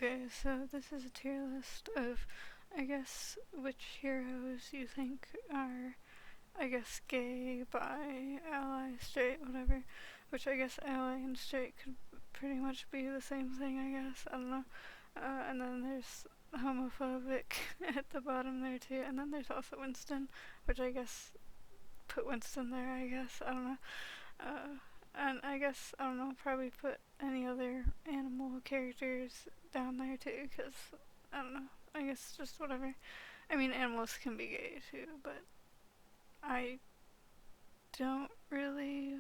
Okay, so this is a tier list of, I guess, which heroes you think are, I guess, gay, bi, ally, straight, whatever. Which I guess ally and straight could pretty much be the same thing, I guess. I don't know. And then there's homophobic at the bottom there too. And then there's also Winston, which I guess put Winston there, I guess. I don't know. Uh, and I guess, I don't know, probably put any other animal characters down there too, because, I don't know, I guess just whatever. I mean, animals can be gay too, but I don't really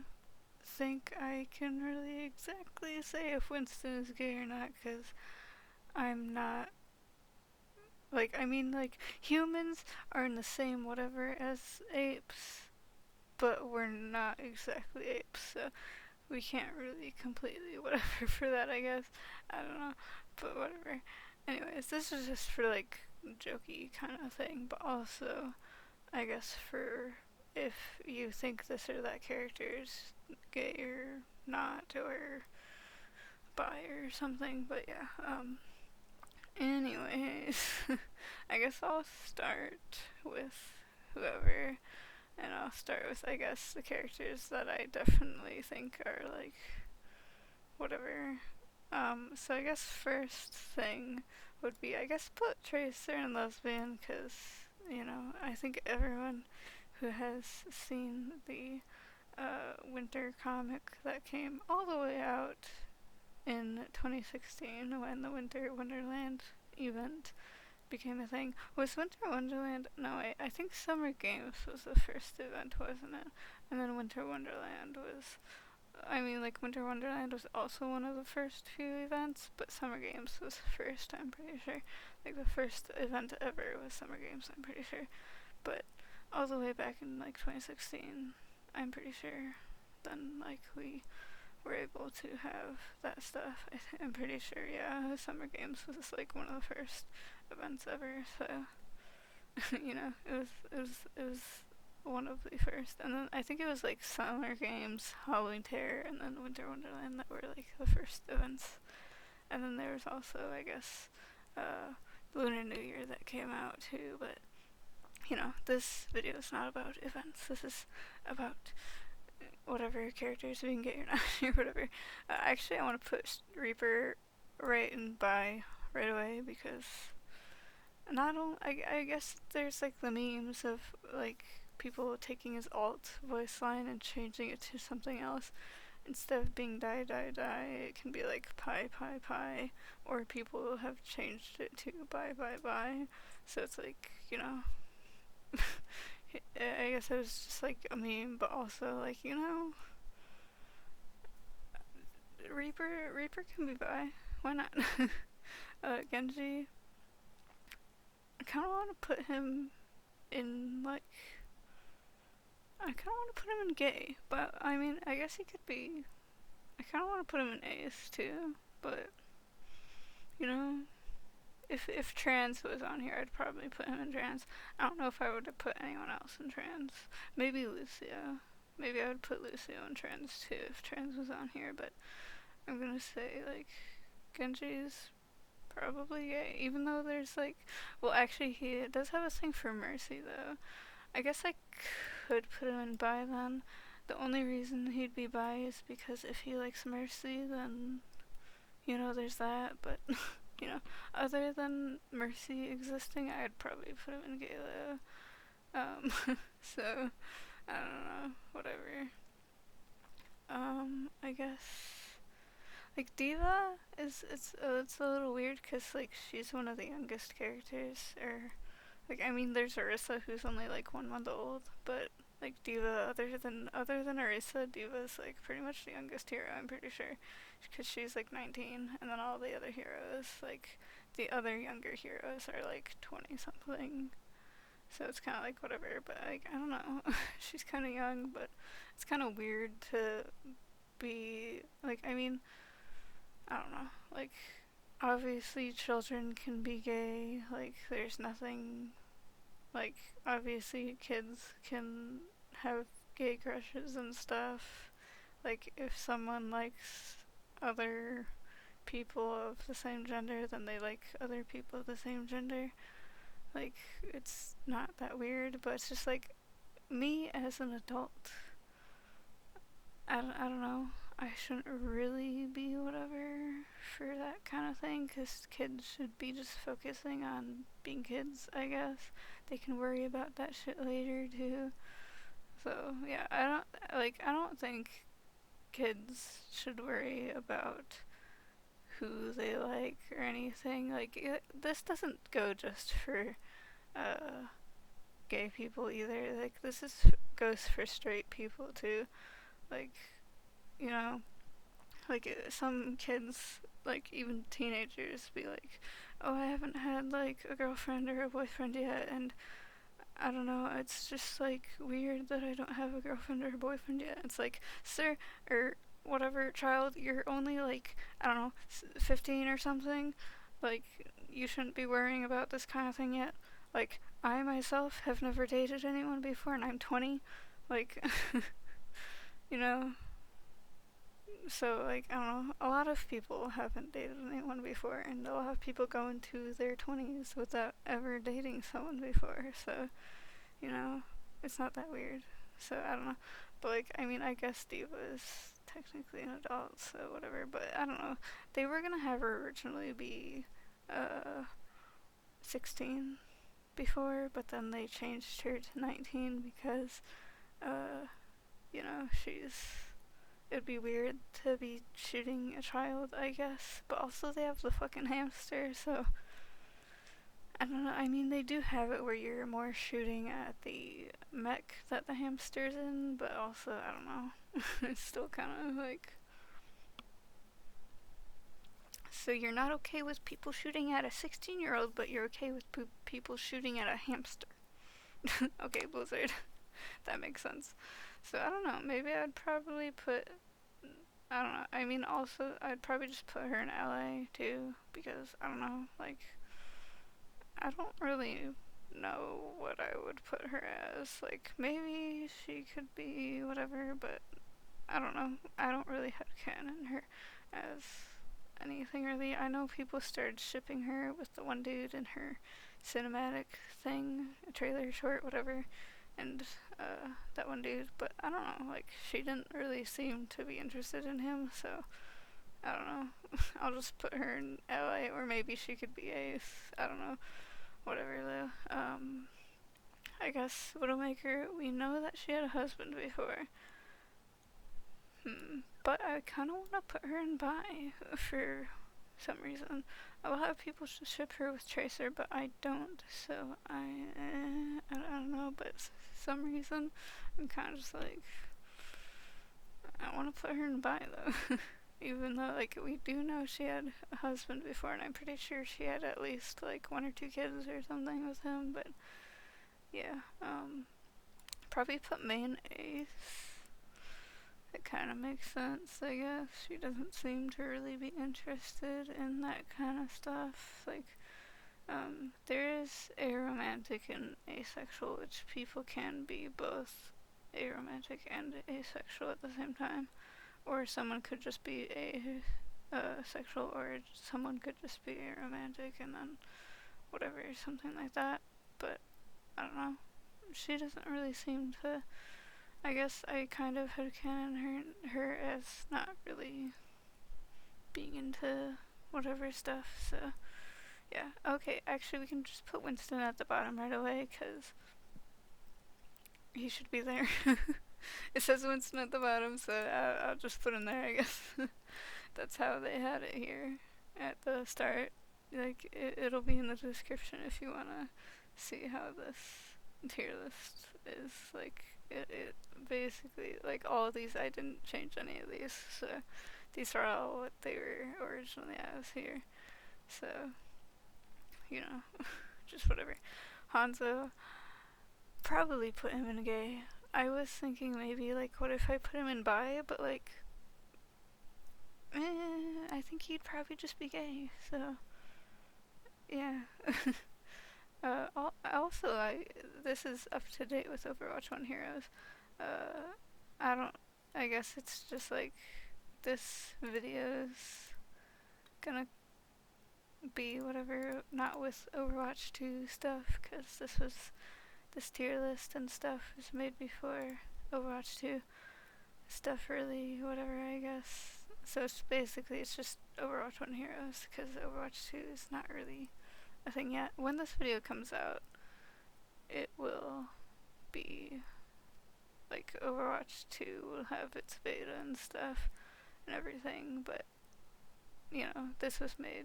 think I can really exactly say if Winston is gay or not, because I'm not. Like, I mean, like, humans are in the same whatever as apes, but we're not exactly apes, so we can't really completely whatever for that, I guess. I don't know, but whatever. Anyways, this is just for like jokey kind of thing, but also I guess for if you think this or that character is gay or not or bi or something. But yeah. Anyways, I guess I'll start with whoever, and I'll start with I guess the characters that I definitely think are like whatever. So I guess first thing would be I guess put Tracer and Lesbian because I think everyone who has seen the winter comic that came all the way out in 2016 when the Winter Wonderland event became a thing. Was Winter Wonderland? No, I think Summer Games was the first event, wasn't it? And then Winter Wonderland was. I mean, like, Winter Wonderland was also one of the first few events, but Summer Games was first, I'm pretty sure. Like, the first event ever was Summer Games, I'm pretty sure. But all the way back in, like, 2016, I'm pretty sure, then, like, we were able to have that stuff. I'm pretty sure, yeah, Summer Games was, like, one of the first events ever, so, it was one of the first. And then I think it was like Summer Games, Halloween Terror, and then Winter Wonderland that were like the first events. And then there was also, I guess, Lunar New Year that came out too. But this video is not about events. This is about whatever characters we can get or not or whatever. Actually, I want to put Reaper right and by right away because not only I guess there's like the memes of like people taking his alt voice line and changing it to something else. Instead of being die die die, it can be like pie pie pie, or people have changed it to bye bye bye. So it's like I guess it was just like a meme, but also like Reaper can be bye. Why not? Genji, I kind of want to put him in like I kind of want to put him in gay, but I mean, I guess he could be. I kind of want to put him in ace too, but if trans was on here, I'd probably put him in trans. I don't know if I would have put anyone else in trans. Maybe Lucio. Maybe I would put Lucio in trans too if trans was on here, but I'm gonna say like Genji's probably gay, even though there's like, well, actually he does have a thing for Mercy though. I guess I could put him in bi then. The only reason he'd be bi is because if he likes Mercy, then, there's that. But, other than Mercy existing, I'd probably put him in gay though. So, I don't know, whatever. I guess, like, Diva it's a little weird because, like, she's one of the youngest characters, or like, I mean, there's Orisa who's only like 1 month old, but like Diva, other than Orisa, Diva's like pretty much the youngest hero. I'm pretty sure, because she's like 19, and then all the other heroes, like the other younger heroes, are like 20 something. So it's kind of like whatever, but like I don't know. She's kind of young, but it's kind of weird to be like. I mean, I don't know. Like, obviously, children can be gay. Like, there's nothing. Like, obviously, kids can have gay crushes and stuff. Like, if someone likes other people of the same gender than they like other people of the same gender. Like, it's not that weird, but it's just like, me as an adult, I don't know. I shouldn't really be whatever for that kind of thing, because kids should be just focusing on being kids, I guess. They can worry about that shit later, too. So, yeah, I don't think kids should worry about who they like or anything. Like, this doesn't go just for, gay people either. Like, goes for straight people, too. Like, you know, like some kids, like even teenagers, be like, oh, I haven't had like a girlfriend or a boyfriend yet, and I don't know, it's just like weird that I don't have a girlfriend or a boyfriend yet. It's like, sir, or whatever, child, you're only like, I don't know, 15 or something. Like, you shouldn't be worrying about this kind of thing yet. Like, I myself have never dated anyone before, and I'm 20. Like, you know, so, like, I don't know, a lot of people haven't dated anyone before, and a lot of people go into their 20s without ever dating someone before, so, you know, it's not that weird. So, I don't know. But, like, I mean, I guess Diva is technically an adult, so whatever, but I don't know. They were gonna have her originally be, 16 before, but then they changed her to 19 because, you know, it'd be weird to be shooting a child, I guess. But also they have the fucking hamster, so I don't know. I mean, they do have it where you're more shooting at the mech that the hamster's in, but also, I don't know. It's still kind of like... So you're not okay with people shooting at a 16-year-old, but you're okay with people shooting at a hamster. Okay, Blizzard. That makes sense. So I don't know. Maybe I'd probably put... I don't know. I mean, also, I'd probably just put her in LA, too, because, I don't know, like, I don't really know what I would put her as. Like, maybe she could be whatever, but I don't know. I don't really headcanon her as anything, really. I know people started shipping her with the one dude in her cinematic thing, a trailer short, whatever, and that one dude, but I don't know, like, she didn't really seem to be interested in him, so I don't know. I'll just put her in LA, or maybe she could be Ace. I don't know. Whatever, though. I guess Widowmaker, we know that she had a husband before. But I kind of want to put her in bi for some reason. A lot of people should ship her with Tracer, but I don't, so I don't know, but some reason I'm kind of just like, I want to put her in bi, though. Even though, like, we do know she had a husband before, and I'm pretty sure she had at least, like, 1 or 2 kids or something with him, but yeah, probably put main Ace. It kind of makes sense, I guess. She doesn't seem to really be interested in that kind of stuff. Like, there is aromantic and asexual, which people can be both aromantic and asexual at the same time. Or someone could just be asexual, or someone could just be aromantic and then whatever, something like that. But, I don't know. She doesn't really seem to... I guess I kind of headcanon her as not really being into whatever stuff, so yeah. Okay, actually we can just put Winston at the bottom right away, because he should be there. It says Winston at the bottom, so I'll just put him there, I guess. That's how they had it here at the start. Like, it'll be in the description if you want to see how this tier list is. Like, it basically, like, all of these, I didn't change any of these, so these are all what they were originally as here. So, you know, just whatever. Hanzo, probably put him in gay. I was thinking maybe, like, what if I put him in bi, but, like, I think he'd probably just be gay, so, yeah. Also, this is up to date with Overwatch 1 Heroes. I guess it's just, like, this video's gonna be whatever, not with Overwatch 2 stuff, because this tier list and stuff was made before Overwatch 2 stuff really, whatever, I guess. So it's just Overwatch 1 heroes, because Overwatch 2 is not really a thing yet. When this video comes out, it will be, like, Overwatch 2 will have its beta and stuff and everything, but, you know, this tier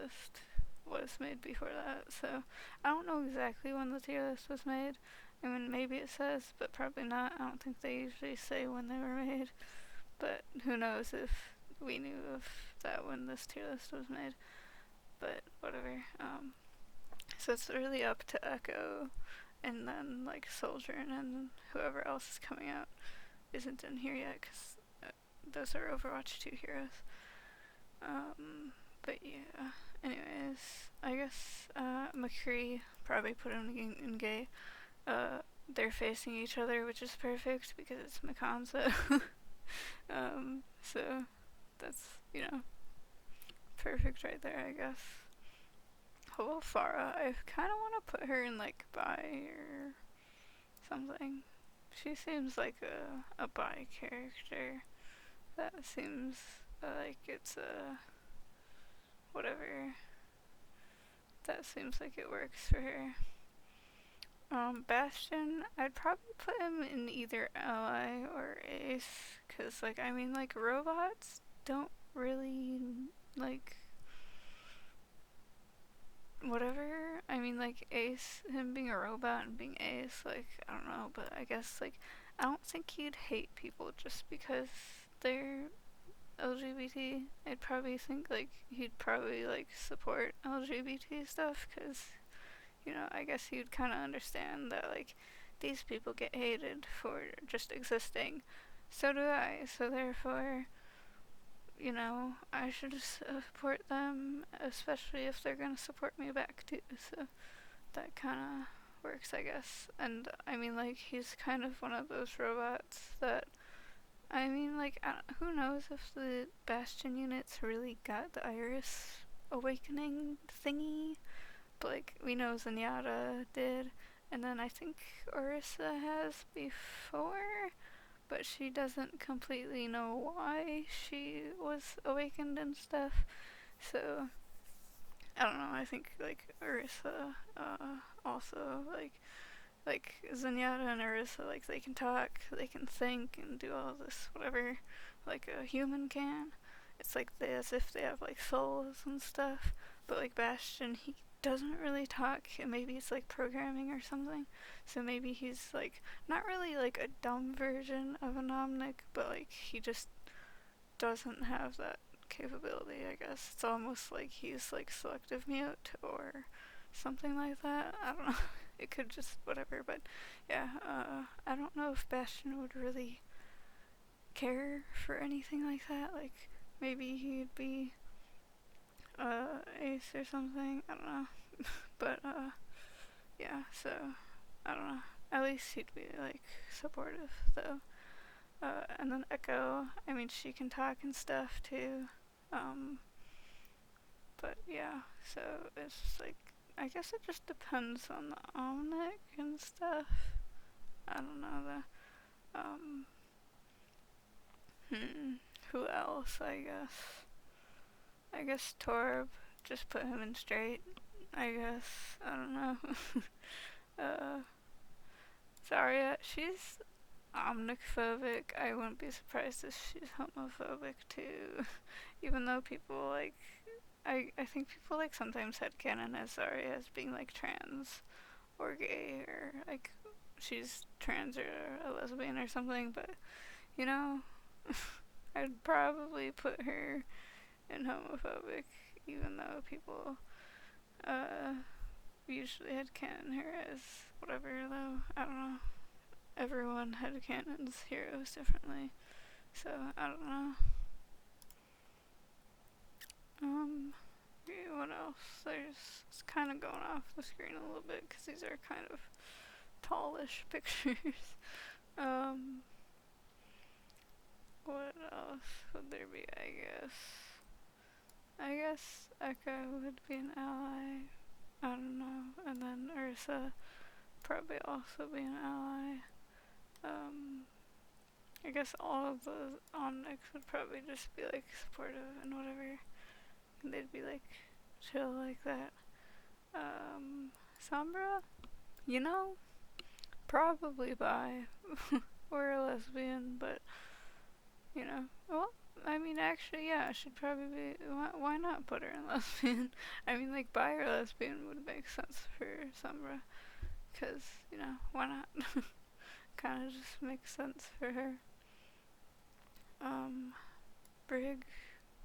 list was made before that, so I don't know exactly when the tier list was made. I mean, maybe it says, but probably not. I don't think they usually say when they were made, but who knows if we knew of that when this tier list was made, but whatever. So it's really up to Echo, and then, like, Soldier, and then whoever else is coming out isn't in here yet, because those are Overwatch 2 heroes. But yeah, anyways, I guess McCree probably put him in gay. They're facing each other, which is perfect because it's Makanza. So that's, you know, perfect right there, I guess. How about Pharah? I kind of want to put her in, like, bi or something. She seems like a bi character. That seems like it's whatever. That seems like it works for her. Bastion, I'd probably put him in either ally or ace, cause, like, I mean, like, robots don't really, like, whatever. I mean, like, ace, him being a robot and being ace, like, I don't know, but I guess, like, I don't think he'd hate people just because they're LGBT. I'd probably think, like, he'd probably, like, support LGBT stuff, cause, you know, I guess you'd kind of understand that, like, these people get hated for just existing. So do I. So therefore, you know, I should support them, especially if they're gonna support me back too. So that kind of works, I guess. And I mean, like, he's kind of one of those robots that, I mean, like, who knows if the Bastion units really got the Iris awakening thingy. But, like, we know Zenyatta did, and then I think Orisa has before, but she doesn't completely know why she was awakened and stuff. So I don't know. I think, like, Orisa also, like Zenyatta and Orisa, like, they can talk, they can think, and do all this whatever like a human can. It's like as if they have, like, souls and stuff. But, like, Bastion, he doesn't really talk, and maybe it's, like, programming or something. So maybe he's, like, not really, like, a dumb version of an Omnic, but, like, he just doesn't have that capability, I guess. It's almost like he's, like, selective mute or something like that. I don't know. It could just whatever, but yeah, I don't know if Bastion would really care for anything like that. Like, maybe he'd be ace or something. I don't know. But yeah, so I don't know. At least he'd be, like, supportive though. And then Echo, I mean, she can talk and stuff too. But yeah, so it's just, like, I guess it just depends on the Omnic and stuff. I don't know, who else, I guess Torb, just put him in straight, I guess, I don't know. Zarya, she's omniphobic. I wouldn't be surprised if she's homophobic too. Even though people, like, I think people, like, sometimes headcanon as Zarya as being, like, trans or gay, or, like, she's trans or a lesbian or something, but, you know, I'd probably put her in homophobic, even though people usually headcanon her as whatever, though. I don't know. Everyone headcanons heroes differently, so I don't know. What else? It's kind of going off the screen a little bit because these are kind of tallish pictures. What else would there be, I guess? I guess Echo would be an ally. I don't know. And then Ursa probably also be an ally. I guess all of the Omnics would probably just be like supportive and whatever. And they'd be like chill like that. Sombra? You know? Probably bi. Or a lesbian, but you know. Well, I mean, actually, yeah, she'd probably be. Why not put her in lesbian? I mean, like, bi or lesbian would make sense for Sombra. Because, you know, why not? Kind of just makes sense for her. Brig,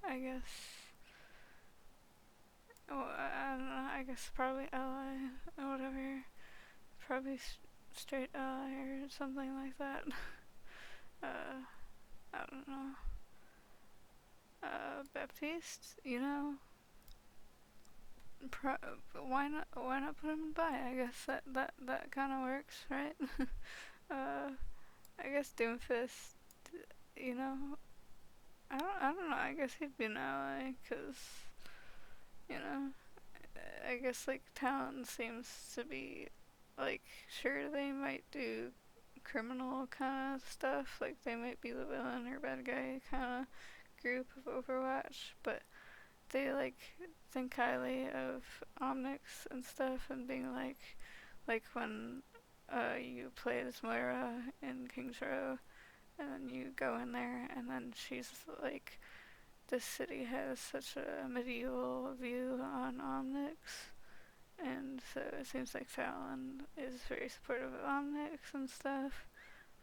I guess. Oh, I don't know, I guess probably ally or whatever. Probably straight ally or something like that. I don't know. Baptiste, you know, why not? Why not put him in bi? I guess that kind of works, right? I guess Doomfist, you know, I don't know. I guess he'd be an ally, cause you know, I guess like Talon seems to be like sure they might do criminal kind of stuff, like they might be the villain or bad guy kind of group of Overwatch, but they like think highly of Omnics and stuff, and being like when you play as Moira in King's Row, and then you go in there, and then she's like, this city has such a medieval view on Omnics, and so it seems like Talon is very supportive of Omnics and stuff.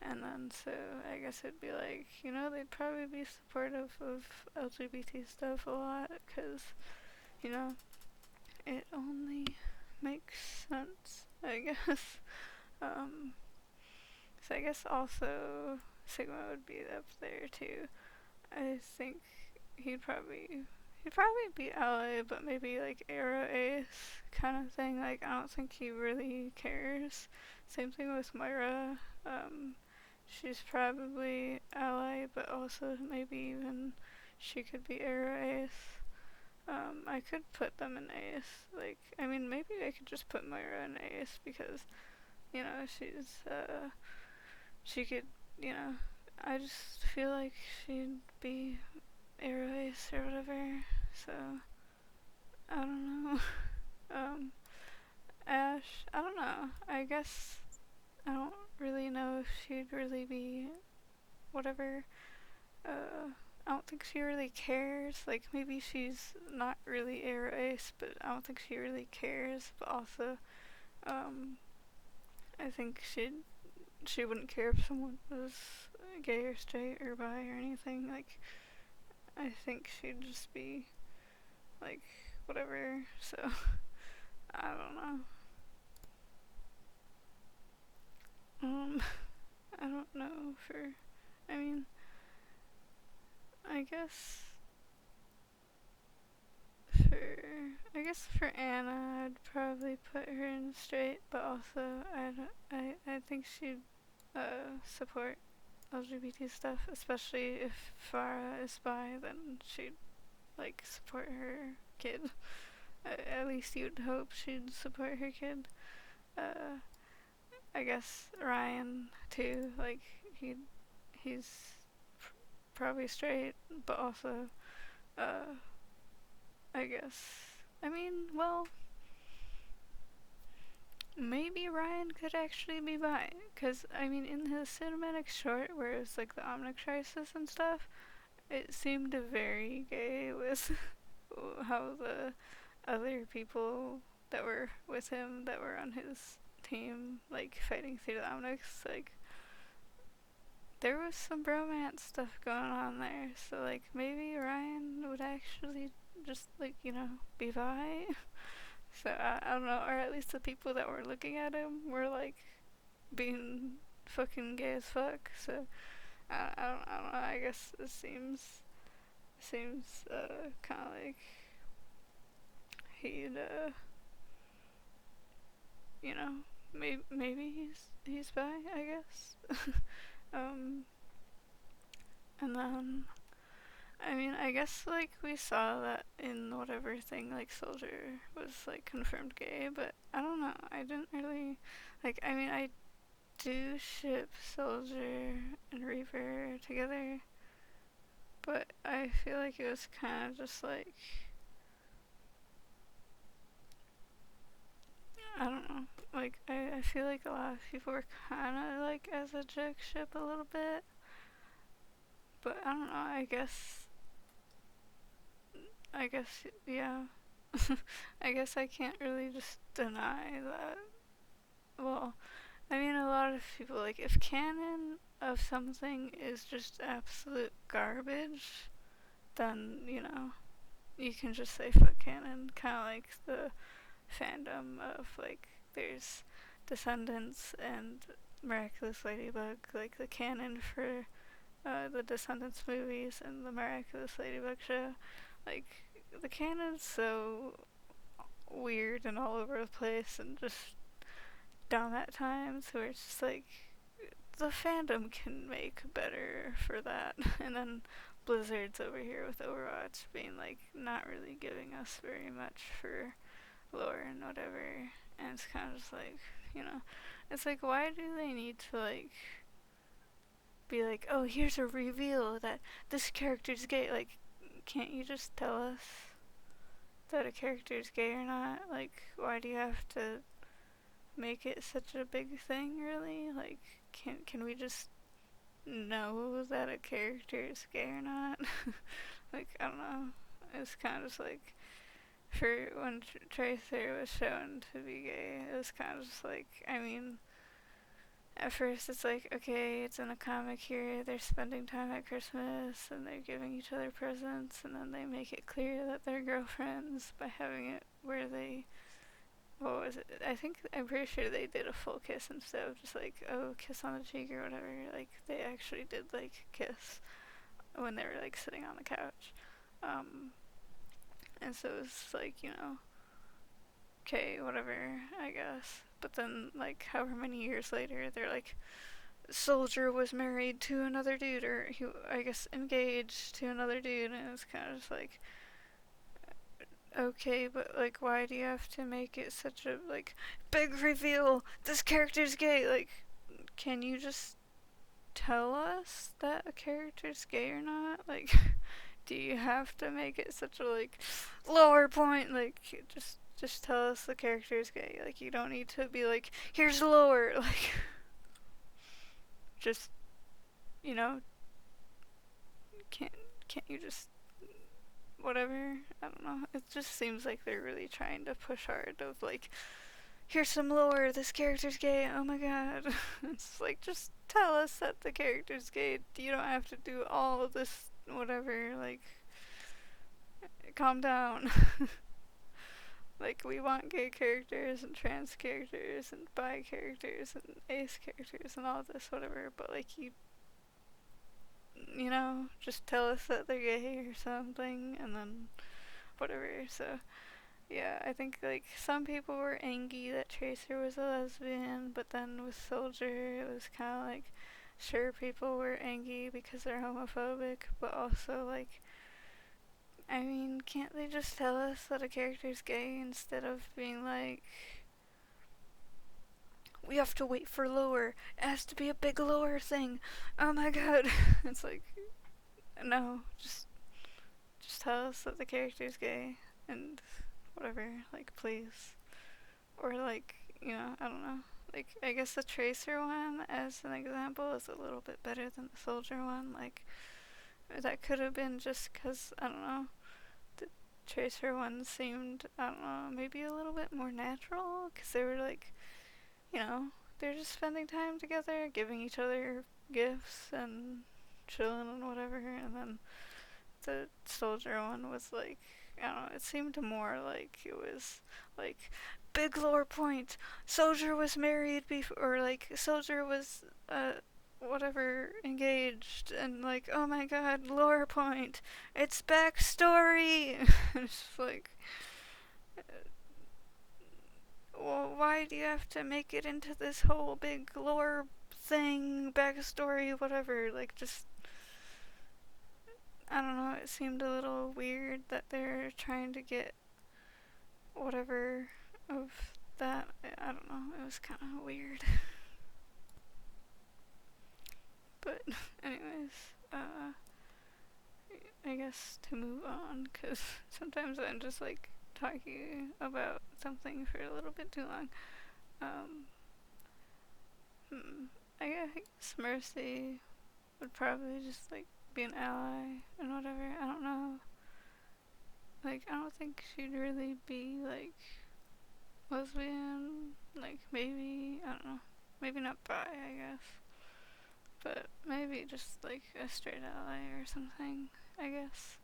And then so I guess it'd be like, you know, they'd probably be supportive of LGBT stuff a lot, because, you know, it only makes sense, I guess. So I guess also Sigma would be up there too. I think he'd probably be ally, but maybe like Arrow Ace kind of thing. Like I don't think he really cares. Same thing with Moira. She's probably ally, but also maybe even she could be Arrow Ace. I could put them in Ace. Like, I mean, maybe I could just put Moira in Ace because, you know, she could, you know, I just feel like she'd be Arrow Ace or whatever. So, I don't know. Ash, I don't know. I guess I don't really know if she'd really be whatever. I don't think she really cares. Like maybe she's not really Arrow Ace, but I don't think she really cares. But also, I think she wouldn't care if someone was gay or straight or bi or anything. Like I think she'd just be like whatever. So I don't know. I don't know for. I mean, I guess I guess for Anna, I'd probably put her in straight, but also I think she'd support LGBT stuff, especially if Pharah is bi, then she'd like support her kid. At least you'd hope she'd support her kid. I guess Ryan too. Like he's probably straight, but also I guess. I mean, well, maybe Ryan could actually be bi, because, I mean, in his cinematic short, where it's like the Omnic Crisis and stuff, it seemed very gay with how the other people that were with him, that were on his team, like, fighting through the Omnics, like, there was some bromance stuff going on there, so, like, maybe Ryan would actually just, like, you know, be bi. So I don't know, or at least the people that were looking at him were like being fucking gay as fuck. So I don't know. I guess it seems kind of like he'd you know, maybe he's bi, I guess. And then I mean, I guess, like, we saw that in whatever thing, like, Soldier was, like, confirmed gay, but I don't know. I didn't really, like, I mean, I do ship Soldier and Reaper together, but I feel like it was kind of just, like, I don't know. Like, I feel like a lot of people were kind of, like, as a joke ship a little bit, but I don't know. Yeah. I guess I can't really just deny that. Well, I mean, a lot of people, like, if canon of something is just absolute garbage, then, you can just say fuck canon. Kind of like the fandom of, like, there's Descendants and Miraculous Ladybug, like, the canon for the Descendants movies and the Miraculous Ladybug show. Like, the canon's so weird and all over the place and just dumb at times where it's just like the fandom can make better for that. And then Blizzard's over here with Overwatch being like not really giving us very much for lore and whatever. And it's kind of just like, it's like, why do they need to like be like, oh, here's a reveal that this character's gay? Like, can't you just tell us that a character's gay or not? Like, why do you have to make it such a big thing, really? Like, can we just know that a character is gay or not? Like, I don't know. It's kind of just like, for when Tracer was shown to be gay, it was kind of just like, I mean, at first it's like, okay, it's in a comic here, they're spending time at Christmas, and they're giving each other presents, and then they make it clear that they're girlfriends by having it where they, what was it? I'm pretty sure they did a full kiss instead of just like, oh, kiss on the cheek or whatever. Like, they actually did, like, kiss when they were, like, sitting on the couch. And so it's like, okay, whatever, I guess. But then, like, however many years later, they're like, Soldier was married to another dude, or he, I guess, engaged to another dude, and it's kind of just like, okay, but, like, why do you have to make it such a, like, big reveal? This character's gay. Like, can you just tell us that a character's gay or not? Like, do you have to make it such a, like, lower point? Like, just tell us the character's gay. Like, you don't need to be like, here's lower. Like, just, can't you just whatever? I don't know. It just seems like they're really trying to push hard of like, here's some lore, this character's gay, oh my god. It's like, just tell us that the character's gay. You don't have to do all of this whatever, like, calm down. Like, we want gay characters and trans characters and bi characters and ace characters and all this whatever, but like, just tell us that they're gay or something, and then whatever. So yeah, I think like some people were angry that Tracer was a lesbian, but then with Soldier it was kind of like, sure, people were angry because they're homophobic, but also like, I mean, can't they just tell us that a character's gay instead of being like, we have to wait for lore, it has to be a big lore thing, oh my god. It's like, no, just tell us that the character's gay and whatever, like, please. Or like, I don't know. Like, I guess the Tracer one, as an example, is a little bit better than the Soldier one. Like, that could have been just because, I don't know, the Tracer one seemed, I don't know, maybe a little bit more natural, because they were like, they're just spending time together, giving each other gifts and chilling and whatever, and then the Soldier one was like, I don't know, it seemed more like it was like, big lore point, Soldier was married before, or like, Soldier was, whatever, engaged, and like, oh my god, lore point, it's backstory. It's like, well, why do you have to make it into this whole big lore thing, backstory, whatever? Like, just I don't know, it seemed a little weird that they're trying to get whatever of that. I don't know, it was kind of weird. But anyways, I guess to move on, because sometimes I'm just like talking about something for a little bit too long. I guess Mercy would probably just like be an ally and whatever. I don't know. Like, I don't think she'd really be like lesbian. Like, maybe, I don't know. Maybe not bi, I guess. But maybe just like a straight ally or something, I guess.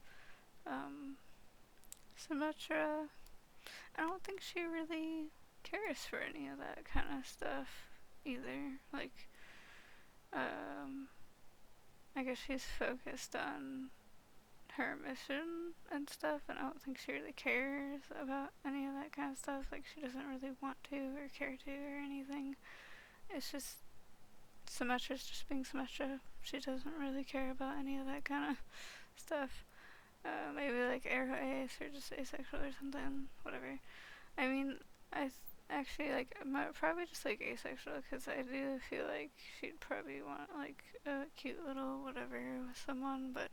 Symmetra, I don't think she really cares for any of that kind of stuff either. Like, I guess she's focused on her mission and stuff, and I don't think she really cares about any of that kind of stuff. Like, she doesn't really want to or care to or anything. It's just Symmetra's just being Symmetra. She doesn't really care about any of that kind of stuff. Maybe like arrow ace or just asexual or something, whatever. I mean, actually like probably just like asexual, because I do feel like she'd probably want like a cute little whatever with someone, but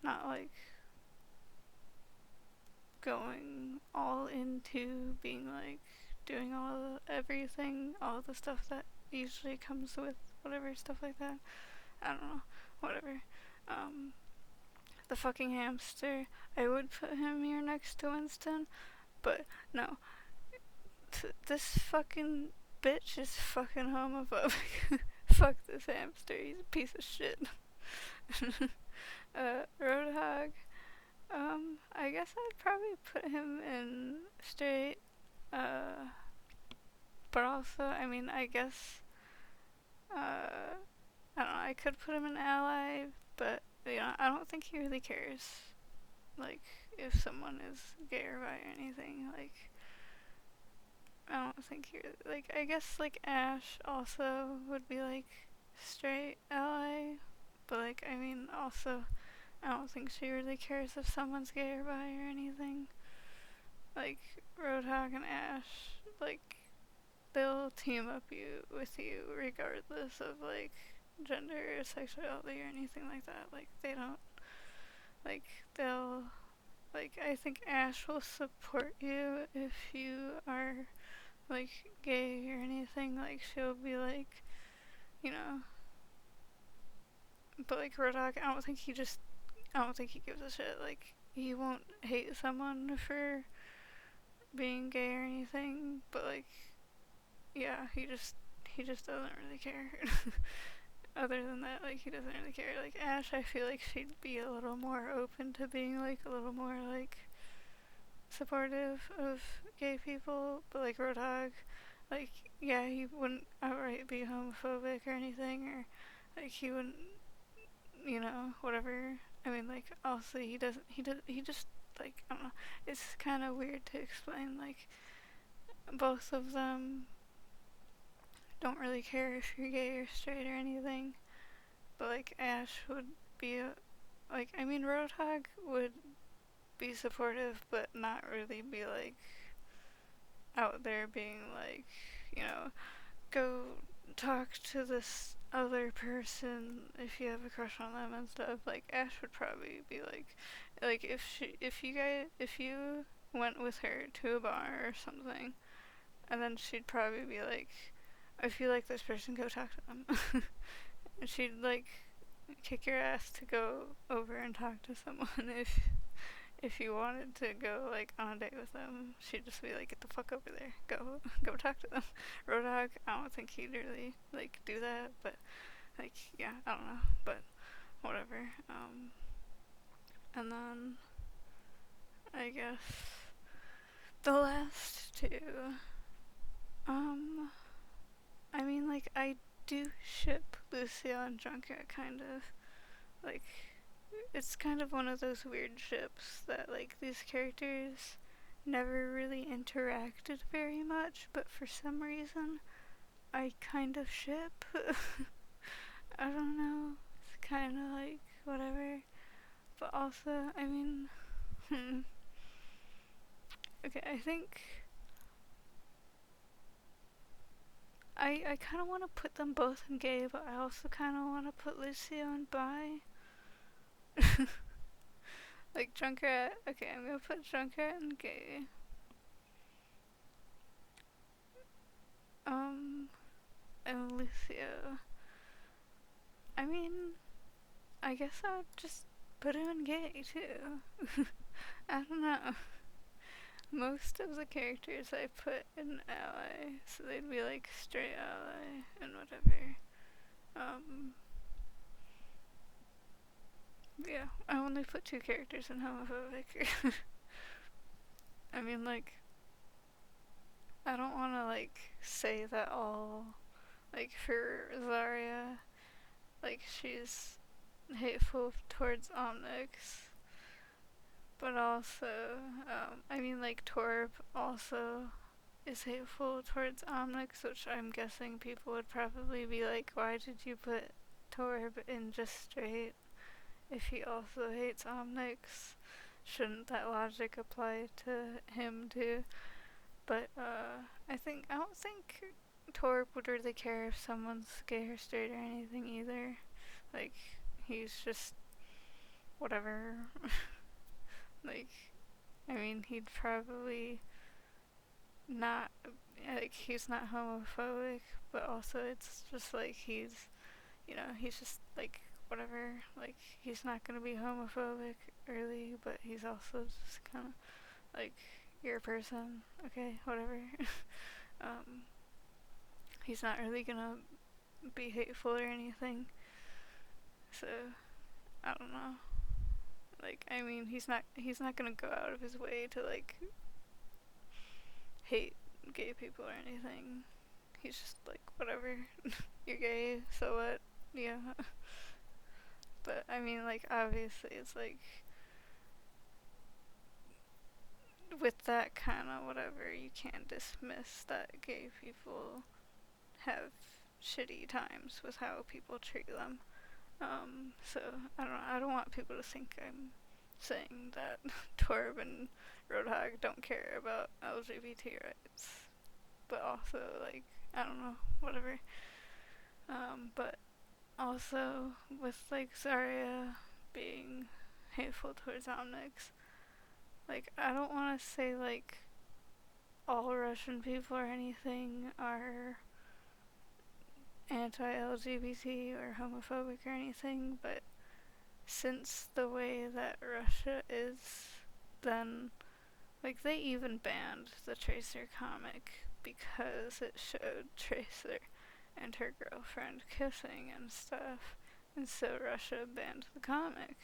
not like going all into being like doing everything, all the stuff that usually comes with whatever, stuff like that. I don't know, whatever. The fucking hamster, I would put him here next to Winston, but no. This fucking bitch is fucking homophobic. Fuck this hamster, he's a piece of shit. Roadhog, I guess I'd probably put him in straight, but also, I mean, I guess, I don't know, I could put him in ally, but, you know, I don't think he really cares, like, if someone is gay or bi or anything, like, I don't think he, like, I guess, like, Ash also would be, like, straight ally, but, like, I mean, also, I don't think she really cares if someone's gay or bi or anything. Like, Roadhog and Ash, like, they'll team up with you regardless of, like, gender or sexuality or anything like that. Like, they don't, like, they'll, like, I think Ash will support you if you are, like, gay or anything. Like, she'll be like, you know, but, like, Roadhog, I don't think he gives a shit. Like, he won't hate someone for being gay or anything, but, like, yeah, he just doesn't really care. Other than that, like, he doesn't really care. Like, Ash, I feel like she'd be a little more open to being, like, a little more, like, supportive of gay people, but, like, Roadhog, like, yeah, he wouldn't outright be homophobic or anything, or, like, he wouldn't, you know, whatever. I mean, like, also, he just, like, I don't know, it's kind of weird to explain, like, both of them don't really care if you're gay or straight or anything, but, like, Ash would be like, I mean, Roadhog would be supportive, but not really be, like, out there being, like, you know, go talk to this other person if you have a crush on them and stuff. Like, Ash would probably be like, if you went with her to a bar or something, and then she'd probably be like, if you like this person, go talk to them. And she'd, like, kick your ass to go over and talk to someone if you wanted to go, like, on a date with them. She'd just be like, get the fuck over there, go talk to them. Roadhog, I don't think he'd really, like, do that, but, like, yeah, I don't know, but whatever. And then I guess the last two, I mean, like, I do ship Lucio and Junker, kind of. Like, it's kind of one of those weird ships that, like, these characters never really interacted very much, but for some reason, I kind of ship. I don't know. It's kind of like, whatever. but also, I mean, okay, I think I kind of want to put them both in gay, but I also kind of want to put Lucio in bi. Like Junkrat, okay, I'm gonna put Junkrat in gay. And Lucio. I mean, I guess I would just put him in gay too. I don't know. Most of the characters I put in ally, so they'd be like straight ally and whatever. Yeah, I only put 2 characters in homophobic. I mean, like, I don't want to like say that all, like, for Zarya, like, she's hateful towards Omnix, but also, I mean, like, Torb also is hateful towards Omnix, which I'm guessing people would probably be like, why did you put Torb in just straight if he also hates Omnix? Shouldn't that logic apply to him too? But I don't think Torb would really care if someone's gay or straight or anything either. Like, he's just whatever. Like, I mean, he'd probably not, like, he's not homophobic, but also it's just like he's just like whatever. Like, he's not gonna be homophobic really, but he's also just kind of like, you're a person, okay, whatever. He's not really gonna be hateful or anything, so I don't know. Like, I mean, he's not gonna go out of his way to like hate gay people or anything. He's just like, whatever, you're gay, so what? Yeah. But I mean, like, obviously it's like, with that kind of whatever, you can't dismiss that gay people have shitty times with how people treat them. So I don't want people to think I'm saying that Torb and Roadhog don't care about LGBT rights, but also, like, I don't know, whatever. But also with like Zarya being hateful towards Omnix, like, I don't want to say like all Russian people or anything are anti-LGBT or homophobic or anything, but since the way that Russia is, then, like, they even banned the Tracer comic because it showed Tracer and her girlfriend kissing and stuff, and so Russia banned the comic.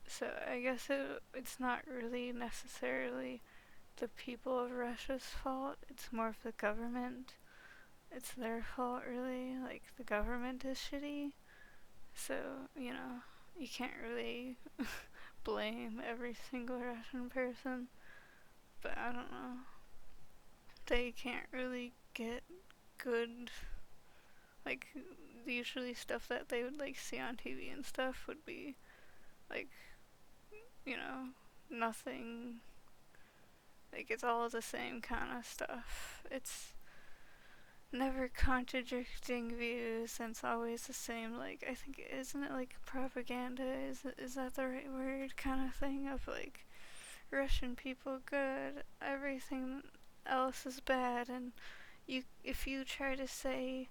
So I guess it's not really necessarily the people of Russia's fault, it's more of the government. It's their fault, really. Like, the government is shitty, so, you can't really blame every single Russian person, but I don't know. They can't really get good, like, usually stuff that they would, like, see on TV and stuff would be, like, nothing, like, it's all the same kind of stuff. It's never contradicting views, and it's always the same, like, I think, isn't it like propaganda, is that the right word, kind of thing, of like, Russian people good, everything else is bad, and if you try to say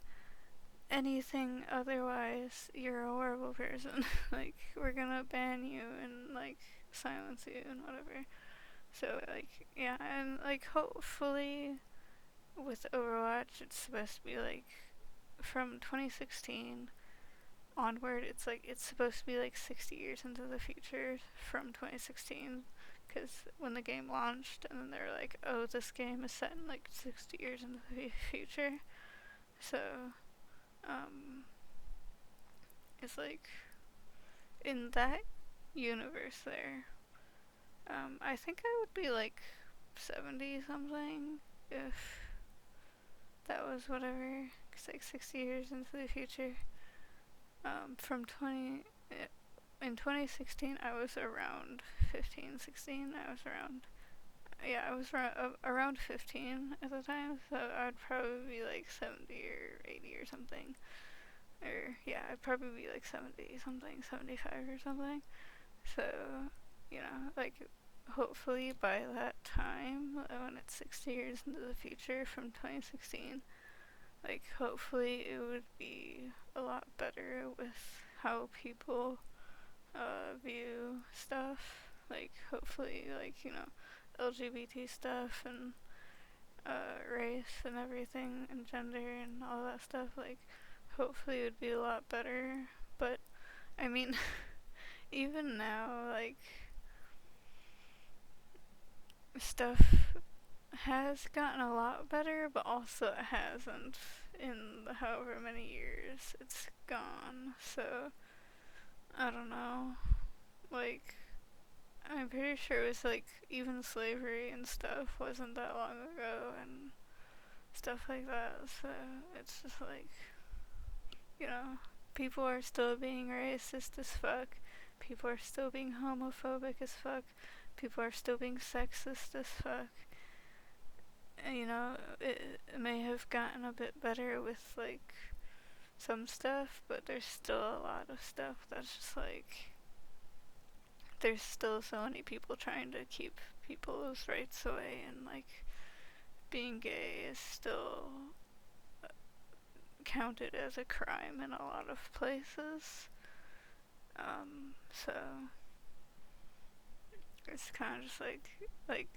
anything otherwise, you're a horrible person. Like, we're gonna ban you and like silence you and whatever. So, like, yeah, and like, hopefully with Overwatch, it's supposed to be like from 2016 onward. It's supposed to be like 60 years into the future from 2016, because when the game launched, and then they were like, oh, this game is set in like 60 years into the future. So it's like, in that universe there, I think I would be like 70 something if that was whatever, cause like 60 years into the future, from in 2016 I was around 15, 16. I was around 15 at the time, so I'd probably be like 70 or 80 or something. Or, yeah, I'd probably be like 70 something, 75 or something. So, you know, like, hopefully by that time, when it's 60 years into the future from 2016, like, hopefully it would be a lot better with how people view stuff. Like, hopefully, like, you know, LGBT stuff and race and everything and gender and all that stuff, like, hopefully it would be a lot better. But, I mean, even now, like, stuff has gotten a lot better, but also it hasn't in the however many years it's gone. So, I don't know. Like, I'm pretty sure it was like even slavery and stuff wasn't that long ago and stuff like that. So, it's just like, you know, people are still being racist as fuck. People are still being homophobic as fuck. People are still being sexist as fuck. And, you know, it may have gotten a bit better with, like, some stuff, but there's still a lot of stuff that's just, like, there's still so many people trying to keep people's rights away, and, like, being gay is still counted as a crime in a lot of places. So it's kind of just like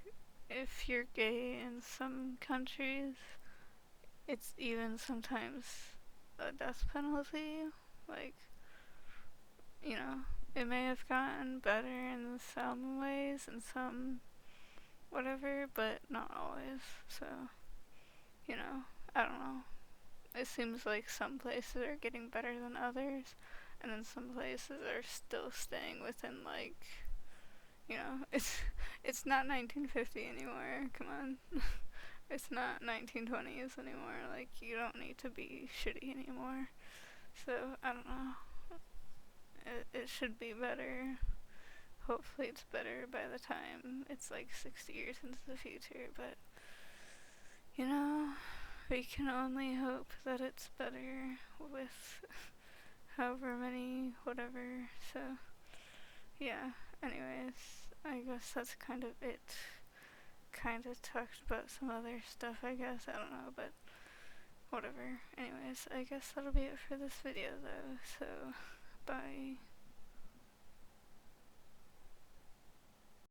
if you're gay in some countries, it's even sometimes a death penalty. Like, you know, it may have gotten better in some ways and some whatever, but not always. So, you know, I don't know. It seems like some places are getting better than others, and then some places are still staying within, like, you know, it's not 1950 anymore. Come on. It's not 1920s anymore. Like, you don't need to be shitty anymore. So, I don't know. It should be better. Hopefully it's better by the time it's like 60 years into the future, but, you know, we can only hope that it's better with however many whatever. So, yeah, anyways, I guess that's kind of it. Kind of talked about some other stuff, I guess, I don't know, but whatever. Anyways, I guess that'll be it for this video though, so bye.